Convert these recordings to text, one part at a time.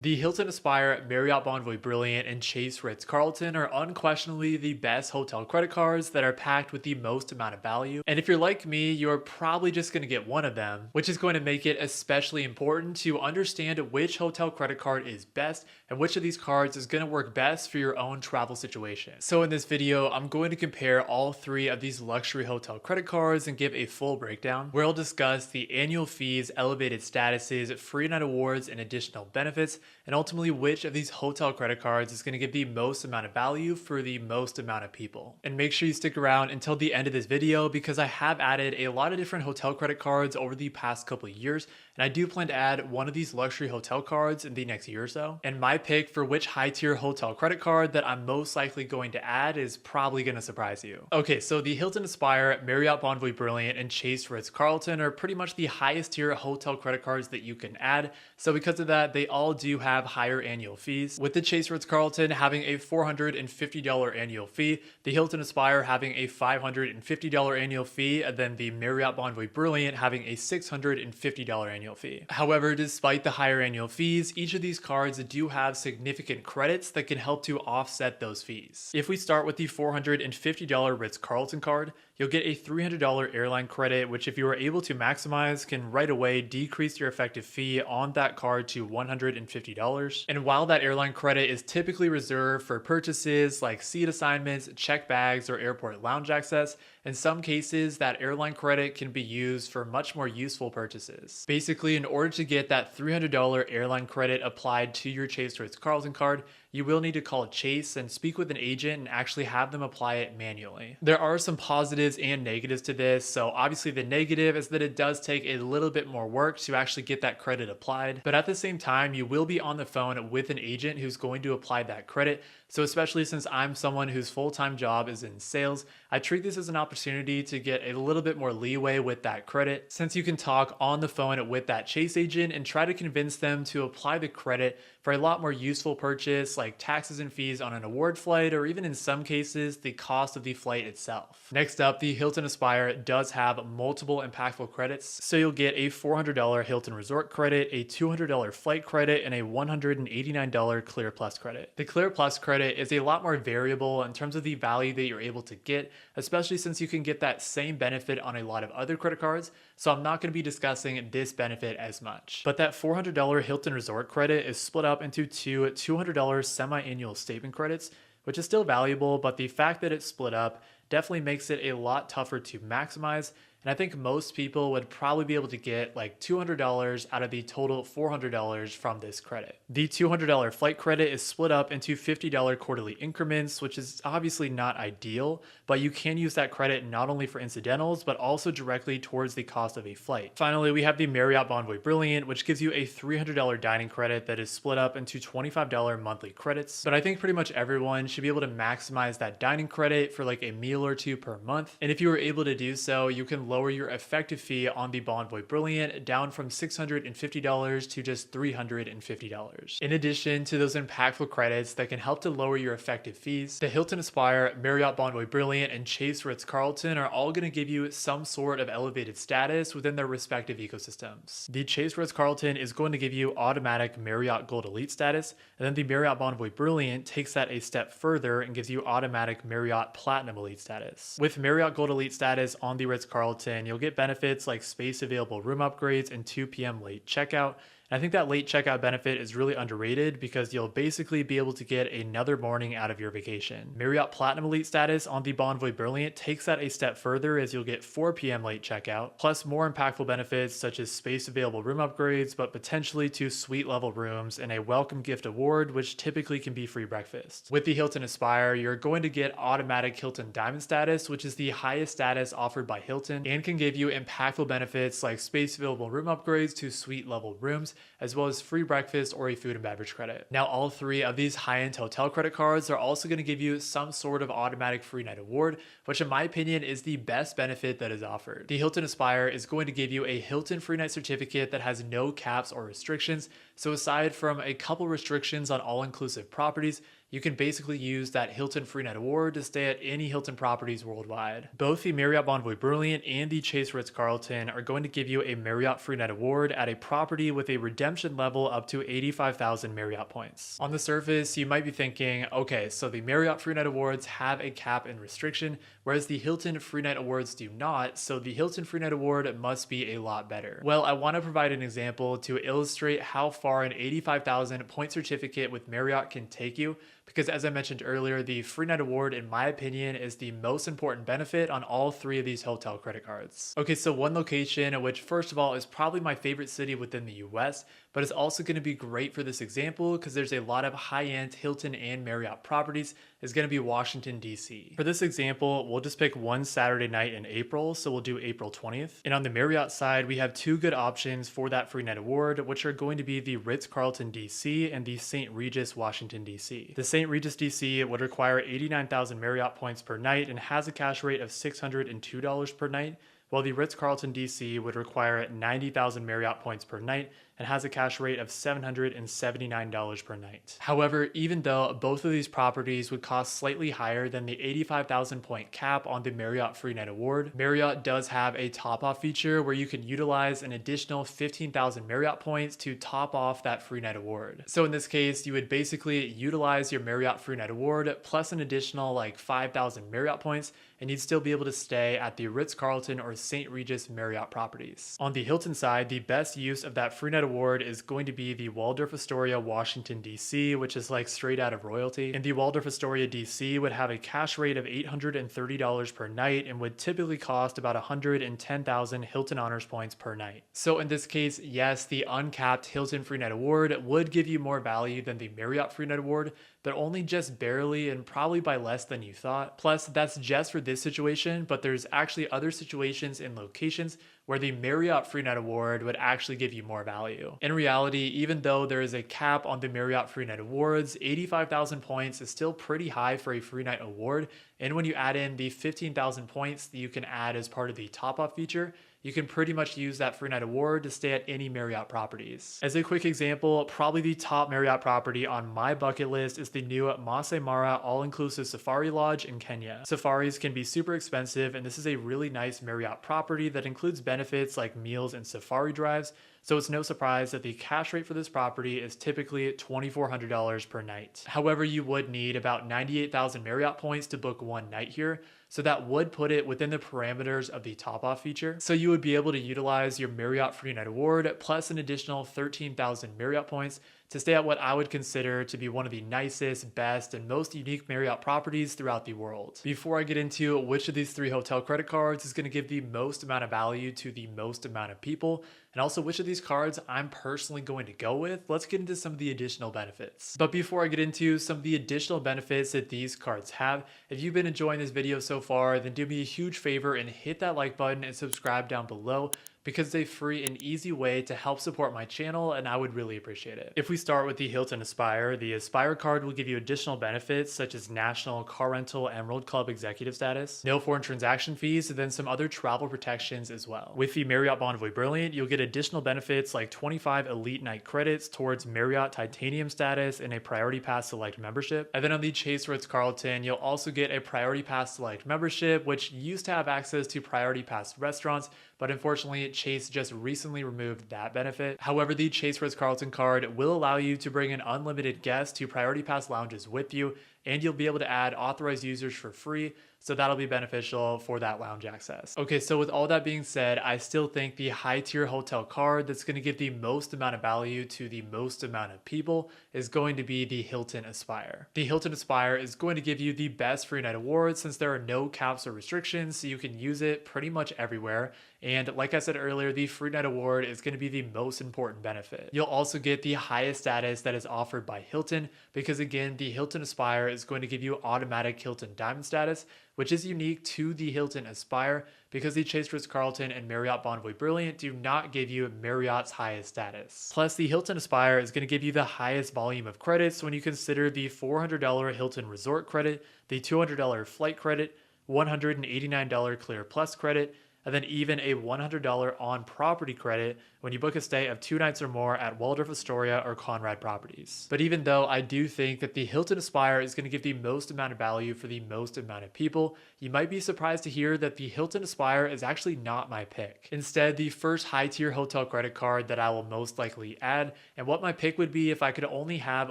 The Hilton Aspire, Marriott Bonvoy Brilliant, and Chase Ritz Carlton are unquestionably the best hotel credit cards that are packed with the most amount of value. And if you're like me, you're probably just going to get one of them, which is going to make it especially important to understand which hotel credit card is best and which of these cards is going to work best for your own travel situation. So in this video, I'm going to compare all three of these luxury hotel credit cards and give a full breakdown where I'll discuss the annual fees, elevated statuses, free night awards, and additional benefits, and ultimately which of these hotel credit cards is going to give the most amount of value for the most amount of people. And make sure you stick around until the end of this video because I have added a lot of different hotel credit cards over the past couple of years, and I do plan to add one of these luxury hotel cards in the next year or so. And my pick for which high tier hotel credit card that I'm most likely going to add is probably going to surprise you. Okay, so the Hilton Aspire, Marriott Bonvoy Brilliant, and Chase Ritz Carlton are pretty much the highest tier hotel credit cards that you can add. So because of that, they all do have higher annual fees, with the Chase Ritz Carlton having a $450 annual fee, the Hilton Aspire having a $550 annual fee, and then the Marriott Bonvoy Brilliant having a $650 annual fee. However, despite the higher annual fees, each of these cards do have significant credits that can help to offset those fees. If we start with the $450 Ritz Carlton card, you'll get a $300 airline credit, which if you are able to maximize can right away decrease your effective fee on that card to $150. And while that airline credit is typically reserved for purchases like seat assignments, checked bags, or airport lounge access, in some cases that airline credit can be used for much more useful purchases. Basically, in order to get that $300 airline credit applied to your Chase Ritz Carlton card, you will need to call Chase and speak with an agent and actually have them apply it manually. There are some positives and negatives to this. So obviously the negative is that it does take a little bit more work to actually get that credit applied. But at the same time, you will be on the phone with an agent who's going to apply that credit. So especially since I'm someone whose full-time job is in sales, I treat this as an opportunity to get a little bit more leeway with that credit, since you can talk on the phone with that Chase agent and try to convince them to apply the credit for a lot more useful purchase like taxes and fees on an award flight, or even in some cases, the cost of the flight itself. Next up, the Hilton Aspire does have multiple impactful credits. So you'll get a $400 Hilton Resort credit, a $200 flight credit, and a $189 Clear Plus credit. The Clear Plus credit is a lot more variable in terms of the value that you're able to get, especially since you can get that same benefit on a lot of other credit cards. So I'm not going to be discussing this benefit as much. But that $400 Hilton Resort credit is split up into two $200 semi-annual statement credits, which is still valuable, but the fact that it's split up definitely makes it a lot tougher to maximize. And I think most people would probably be able to get like $200 out of the total $400 from this credit. The $200 flight credit is split up into $50 quarterly increments, which is obviously not ideal, but you can use that credit not only for incidentals, but also directly towards the cost of a flight. Finally, we have the Marriott Bonvoy Brilliant, which gives you a $300 dining credit that is split up into $25 monthly credits. But I think pretty much everyone should be able to maximize that dining credit for like a meal or two per month. And if you were able to do so, you can lower your effective fee on the Bonvoy Brilliant down from $650 to just $350. In addition to those impactful credits that can help to lower your effective fees, the Hilton Aspire, Marriott Bonvoy Brilliant, and Chase Ritz Carlton are all going to give you some sort of elevated status within their respective ecosystems. The Chase Ritz Carlton is going to give you automatic Marriott Gold Elite status, and then the Marriott Bonvoy Brilliant takes that a step further and gives you automatic Marriott Platinum Elite status. With Marriott Gold Elite status on the Ritz Carlton, you'll get benefits like space available room upgrades and 2 p.m. late checkout. And I think that late checkout benefit is really underrated because you'll basically be able to get another morning out of your vacation. Marriott Platinum Elite status on the Bonvoy Brilliant takes that a step further as you'll get 4 p.m. late checkout, plus more impactful benefits such as space available room upgrades, but potentially 2 suite level rooms and a welcome gift award, which typically can be free breakfast. With the Hilton Aspire, you're going to get automatic Hilton Diamond status, which is the highest status offered by Hilton and can give you impactful benefits like space available room upgrades to suite level rooms, as well as free breakfast or a food and beverage credit. Now, all three of these high-end hotel credit cards are also going to give you some sort of automatic free night award, which in my opinion is the best benefit that is offered. The Hilton Aspire is going to give you a Hilton free night certificate that has no caps or restrictions. So aside from a couple restrictions on all-inclusive properties, you can basically use that Hilton Free Night Award to stay at any Hilton properties worldwide. Both the Marriott Bonvoy Brilliant and the Chase Ritz Carlton are going to give you a Marriott Free Night Award at a property with a redemption level up to 85,000 Marriott points. On the surface, you might be thinking, okay, so the Marriott Free Night Awards have a cap and restriction, whereas the Hilton Free Night Awards do not, so the Hilton Free Night Award must be a lot better. Well, I want to provide an example to illustrate how far an 85,000 point certificate with Marriott can take you, because as I mentioned earlier, the Free Night Award, in my opinion, is the most important benefit on all three of these hotel credit cards. Okay, so one location, which first of all is probably my favorite city within the US, but it's also going to be great for this example because there's a lot of high-end Hilton and Marriott properties, is going to be Washington, D.C. For this example, we'll just pick one Saturday night in April, so we'll do April 20th. And on the Marriott side, we have two good options for that Free Night Award, which are going to be the Ritz Carlton, D.C. and the St. Regis, Washington, D.C. The St. Regis, D.C. would require 89,000 Marriott points per night and has a cash rate of $602 per night, while the Ritz Carlton, D.C. would require 90,000 Marriott points per night and has a cash rate of $779 per night. However, even though both of these properties would cost slightly higher than the 85,000 point cap on the Marriott Free Night Award, Marriott does have a top-off feature where you can utilize an additional 15,000 Marriott points to top off that Free Night Award. So in this case, you would basically utilize your Marriott Free Night Award plus an additional like 5,000 Marriott points, and you'd still be able to stay at the Ritz Carlton or St. Regis Marriott properties. On the Hilton side, the best use of that Free Night Award is going to be the Waldorf Astoria, Washington, D.C., which is like straight out of royalty. And the Waldorf Astoria, D.C. would have a cash rate of $830 per night and would typically cost about 110,000 Hilton Honors points per night. So in this case, yes, the uncapped Hilton Free Night Award would give you more value than the Marriott Free Night Award, but only just barely and probably by less than you thought. Plus, that's just for this situation, but there's actually other situations and locations where the Marriott Free Night Award would actually give you more value. In reality, even though there is a cap on the Marriott Free Night Awards, 85,000 points is still pretty high for a Free Night Award, and when you add in the 15,000 points that you can add as part of the top-off feature, you can pretty much use that Free Night Award to stay at any Marriott properties. As a quick example, probably the top Marriott property on my bucket list is the new Masai Mara all-inclusive Safari Lodge in Kenya. Safaris can be super expensive, and this is a really nice Marriott property that includes benefits like meals and safari drives, so it's no surprise that the cash rate for this property is typically $2,400 per night. However, you would need about 98,000 Marriott points to book one night here, so that would put it within the parameters of the top-off feature. So you would be able to utilize your Marriott Free Night Award plus an additional 13,000 Marriott points to stay at what I would consider to be one of the nicest, best, and most unique Marriott properties throughout the world. Before I get into which of these three hotel credit cards is going to give the most amount of value to the most amount of people, and also which of these cards I'm personally going to go with, let's get into some of the additional benefits. But before I get into some of the additional benefits that these cards have, if you've been enjoying this video so far, then do me a huge favor and hit that like button and subscribe down below, because it's a free and easy way to help support my channel, and I would really appreciate it. If we start with the Hilton Aspire, the Aspire card will give you additional benefits such as National Car Rental Emerald Club Executive Status, no foreign transaction fees, and then some other travel protections as well. With the Marriott Bonvoy Brilliant, you'll get additional benefits like 25 Elite Night credits towards Marriott Titanium status and a Priority Pass Select membership. And then on the Chase Ritz Carlton, you'll also get a Priority Pass Select membership, which used to have access to Priority Pass restaurants, but unfortunately Chase just recently removed that benefit. However, the Chase Ritz Carlton card will allow you to bring an unlimited guest to Priority Pass lounges with you, and you'll be able to add authorized users for free, so that'll be beneficial for that lounge access. Okay, so with all that being said, I still think the high tier hotel card that's going to give the most amount of value to the most amount of people is going to be the Hilton Aspire. The Hilton Aspire is going to give you the best Free Night Award since there are no caps or restrictions, so you can use it pretty much everywhere. And like I said earlier, the Free Night Award is going to be the most important benefit. You'll also get the highest status that is offered by Hilton, because again, the Hilton Aspire is going to give you automatic Hilton Diamond status, which is unique to the Hilton Aspire because the Chase Ritz Carlton and Marriott Bonvoy Brilliant do not give you Marriott's highest status. Plus, the Hilton Aspire is going to give you the highest volume of credits when you consider the $400 Hilton Resort credit, the $200 flight credit, $189 Clear Plus credit, and then even a $100 on property credit when you book a stay of 2 nights or more at Waldorf Astoria or Conrad properties. But even though I do think that the Hilton Aspire is going to give the most amount of value for the most amount of people, you might be surprised to hear that the Hilton Aspire is actually not my pick. Instead, the first high-tier hotel credit card that I will most likely add, and what my pick would be if I could only have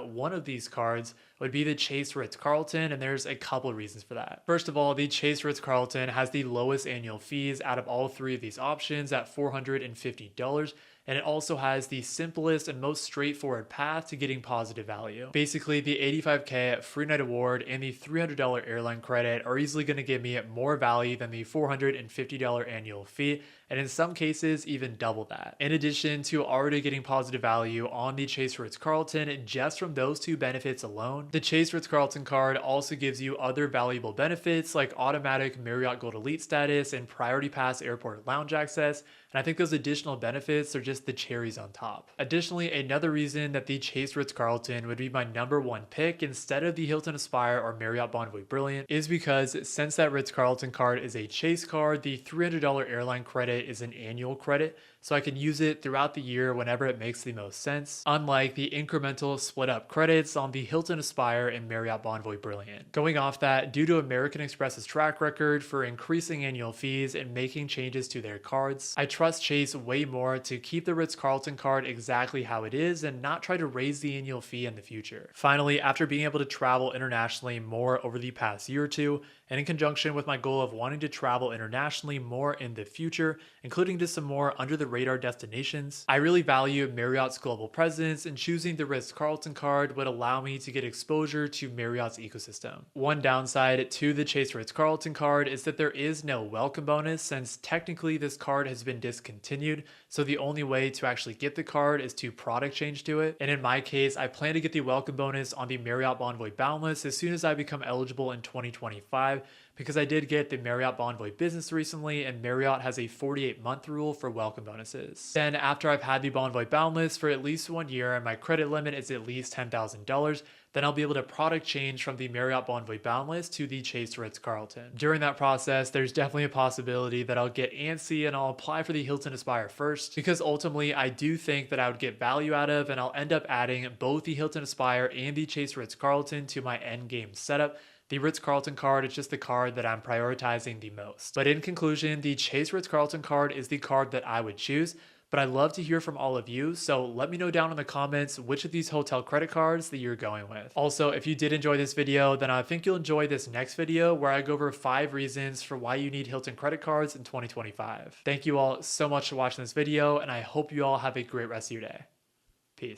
one of these cards, would be the Chase Ritz Carlton, and there's a couple reasons for that. First of all, the Chase Ritz Carlton has the lowest annual fees out of all three of these options at $450, and it also has the simplest and most straightforward path to getting positive value. Basically, the $85K free night award and the $300 airline credit are easily going to give me more value than the $450 annual fee, and in some cases even double that. In addition to already getting positive value on the Chase Ritz Carlton just from those two benefits alone, the Chase Ritz Carlton card also gives you other valuable benefits like automatic Marriott Gold Elite status and Priority Pass airport lounge access, and I think those additional benefits are just the cherries on top. Additionally, another reason that the Chase Ritz Carlton would be my #1 pick instead of the Hilton Aspire or Marriott Bonvoy Brilliant is because since that Ritz Carlton card is a Chase card, the $300 airline credit is an annual credit, so I can use it throughout the year whenever it makes the most sense, unlike the incremental split up credits on the Hilton Aspire and Marriott Bonvoy Brilliant. Going off that, due to American Express's track record for increasing annual fees and making changes to their cards, I trust Chase way more to keep the Ritz Carlton card exactly how it is and not try to raise the annual fee in the future. Finally, after being able to travel internationally more over the past year or two, and in conjunction with my goal of wanting to travel internationally more in the future, including to some more under the radar destinations, I really value Marriott's global presence, and choosing the Ritz Carlton card would allow me to get exposure to Marriott's ecosystem. One downside to the Chase Ritz Carlton card is that there is no welcome bonus, since technically this card has been discontinued, so the only way to actually get the card is to product change to it. And in my case, I plan to get the welcome bonus on the Marriott Bonvoy Boundless as soon as I become eligible in 2025, because I did get the Marriott Bonvoy Business recently, and Marriott has a 48-month rule for welcome bonuses. Then after I've had the Bonvoy Boundless for at least 1 year and my credit limit is at least $10,000, then I'll be able to product change from the Marriott Bonvoy Boundless to the Chase Ritz Carlton. During that process, there's definitely a possibility that I'll get antsy and I'll apply for the Hilton Aspire first, because ultimately I do think that I would get value out of, and I'll end up adding both the Hilton Aspire and the Chase Ritz Carlton to my endgame setup. The Ritz Carlton card is just the card that I'm prioritizing the most. But in conclusion, the Chase Ritz Carlton card is the card that I would choose, but I'd love to hear from all of you, so let me know down in the comments which of these hotel credit cards that you're going with. Also, if you did enjoy this video, then I think you'll enjoy this next video where I go over 5 reasons for why you need Hilton credit cards in 2025. Thank you all so much for watching this video, and I hope you all have a great rest of your day.